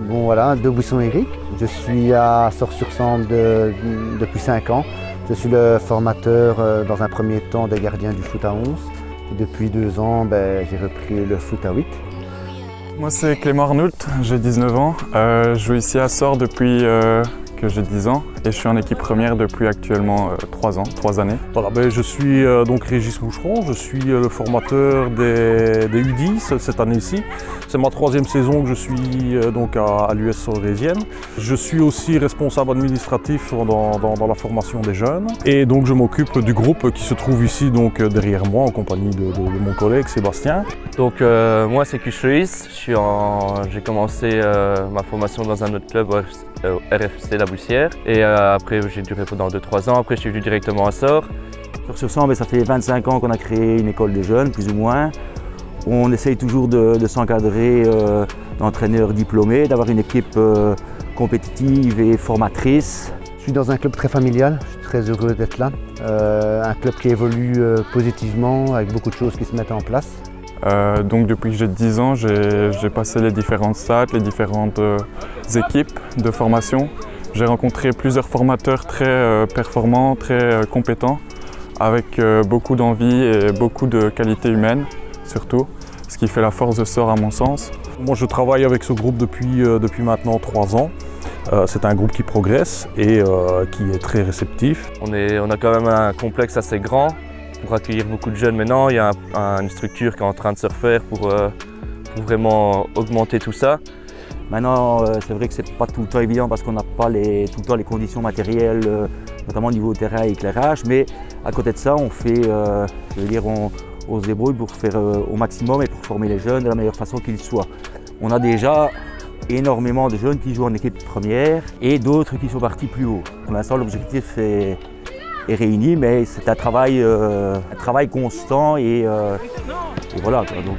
Bon voilà, de Buisson-Éric. Je suis à Sors-sur-Sambre depuis 5 ans. Je suis le formateur dans un premier temps des gardiens du foot à 11. Et depuis 2 ans, j'ai repris le foot à 8. Moi c'est Clément Arnoult, j'ai 19 ans. Je joue ici à Sors depuis que j'ai 10 ans et je suis en équipe première depuis actuellement 3 années. Voilà, je suis donc Régis Moucheron, je suis le formateur des U10 cette année-ci. C'est ma 3e saison que je suis donc à l'US Sorésienne. Je suis aussi responsable administratif dans la formation des jeunes et donc je m'occupe du groupe qui se trouve ici donc derrière moi en compagnie de mon collègue Sébastien. Donc moi c'est Cuchoïs, j'ai commencé ma formation dans un autre club au RFC La Bussière et après j'ai duré pendant 2-3 ans, après je suis venu directement à Sors. Sors-sur-Sambre, ça fait 25 ans qu'on a créé une école des jeunes, plus ou moins. On essaye toujours de s'encadrer d'entraîneurs diplômés, d'avoir une équipe compétitive et formatrice. Je suis dans un club très familial, je suis très heureux d'être là. Un club qui évolue positivement, avec beaucoup de choses qui se mettent en place. Donc depuis que j'ai 10 ans, j'ai passé les différentes stades, les différentes équipes de formation. J'ai rencontré plusieurs formateurs très performants, très compétents, avec beaucoup d'envie et beaucoup de qualités humaines surtout, ce qui fait la force de Sors à mon sens. Moi je travaille avec ce groupe depuis maintenant 3 ans. C'est un groupe qui progresse et qui est très réceptif. On a quand même un complexe assez grand pour accueillir beaucoup de jeunes maintenant. Il y a une structure qui est en train de se refaire pour vraiment augmenter tout ça. Maintenant, c'est vrai que c'est pas tout le temps évident parce qu'on n'a pas tout le temps les conditions matérielles, notamment au niveau terrain et éclairage, mais à côté de ça, on fait, on se débrouille pour faire au maximum et pour former les jeunes de la meilleure façon qu'ils soient. On a déjà énormément de jeunes qui jouent en équipe première et d'autres qui sont partis plus haut. Pour l'instant, l'objectif est réuni, mais c'est un travail constant et voilà. Donc,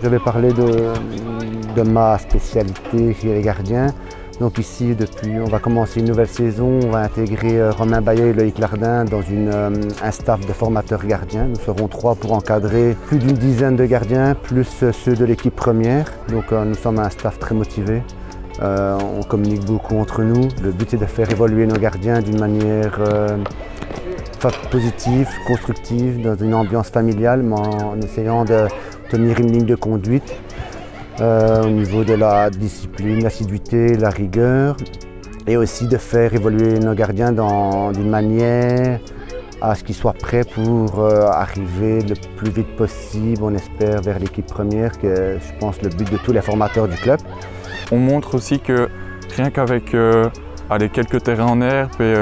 Je vais parler de ma spécialité chez les gardiens. Donc ici, on va commencer une nouvelle saison, on va intégrer Romain Bayet et Loïc Lardin dans un staff de formateurs gardiens. Nous serons 3 pour encadrer plus d'une dizaine de gardiens, plus ceux de l'équipe première. Donc nous sommes un staff très motivé. On communique beaucoup entre nous. Le but est de faire évoluer nos gardiens d'une manière positive, constructive, dans une ambiance familiale, mais en essayant de tenir une ligne de conduite. Au niveau de la discipline, l'assiduité, la rigueur, et aussi de faire évoluer nos gardiens d'une manière à ce qu'ils soient prêts pour arriver le plus vite possible, on espère, vers l'équipe première, que je pense le but de tous les formateurs du club. On montre aussi que rien qu'avec quelques terrains en herbe et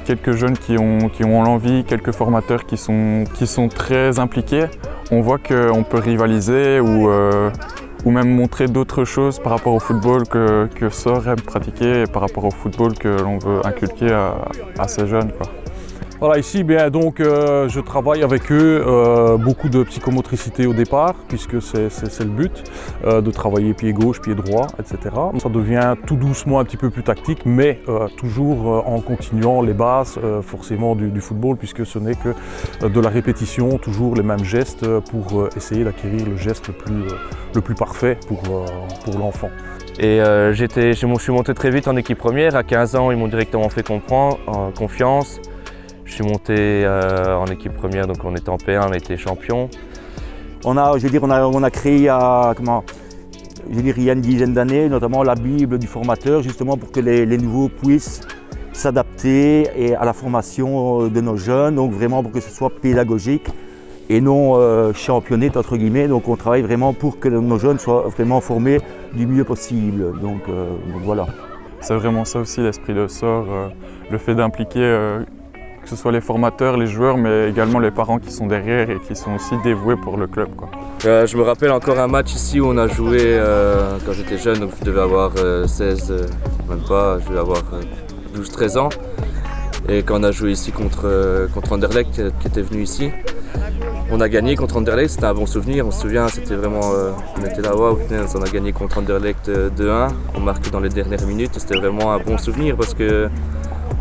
quelques jeunes qui ont l'envie, quelques formateurs qui sont très impliqués, on voit qu'on peut rivaliser ou même montrer d'autres choses par rapport au football que Sors aime pratiquer et par rapport au football que l'on veut inculquer à ces jeunes, quoi. Voilà, ici je travaille avec eux beaucoup de psychomotricité au départ, puisque c'est le but, de travailler pied gauche, pied droit, etc. Ça devient tout doucement un petit peu plus tactique, mais toujours en continuant les bases forcément du football, puisque ce n'est que de la répétition, toujours les mêmes gestes pour essayer d'acquérir le geste le plus parfait pour l'enfant. Et je suis monté très vite en équipe première. À 15 ans, ils m'ont directement fait confiance. Je suis monté en équipe première, donc on était en P1, on a été champion. On a créé il y a une dizaine d'années, notamment la Bible du formateur, justement pour que les nouveaux puissent s'adapter à la formation de nos jeunes, donc vraiment pour que ce soit pédagogique et non championné entre guillemets. Donc on travaille vraiment pour que nos jeunes soient vraiment formés du mieux possible. Donc voilà. C'est vraiment ça aussi l'esprit de Sors, le fait d'impliquer que ce soit les formateurs, les joueurs, mais également les parents qui sont derrière et qui sont aussi dévoués pour le club, quoi. Je me rappelle encore un match ici où on a joué quand j'étais jeune, donc je devais avoir 16, même pas, je devais avoir 12-13 ans. Et quand on a joué ici contre Anderlecht qui était venu ici, on a gagné contre Anderlecht, c'était un bon souvenir, on se souvient, c'était vraiment, on était là, waouh, on a gagné contre Anderlecht 2-1, on marquait dans les dernières minutes, c'était vraiment un bon souvenir parce que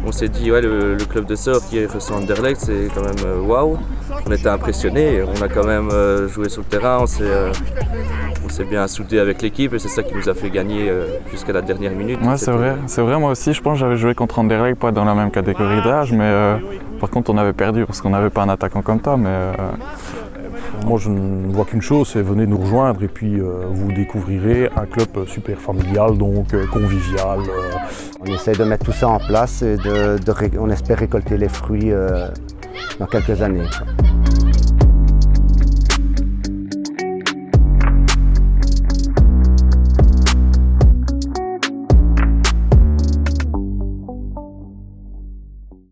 on s'est dit ouais, le club de surf qui reçoit Anderlecht, c'est quand même waouh. On était impressionnés, on a quand même joué sur le terrain, on s'est bien soudé avec l'équipe et c'est ça qui nous a fait gagner jusqu'à la dernière minute. Ouais, c'est vrai, moi aussi je pense que j'avais joué contre Anderlecht, pas dans la même catégorie d'âge, mais par contre on avait perdu parce qu'on n'avait pas un attaquant comme ça. Moi je ne vois qu'une chose, c'est venez nous rejoindre et puis vous découvrirez un club super familial, donc convivial. On essaie de mettre tout ça en place et on espère récolter les fruits dans quelques années.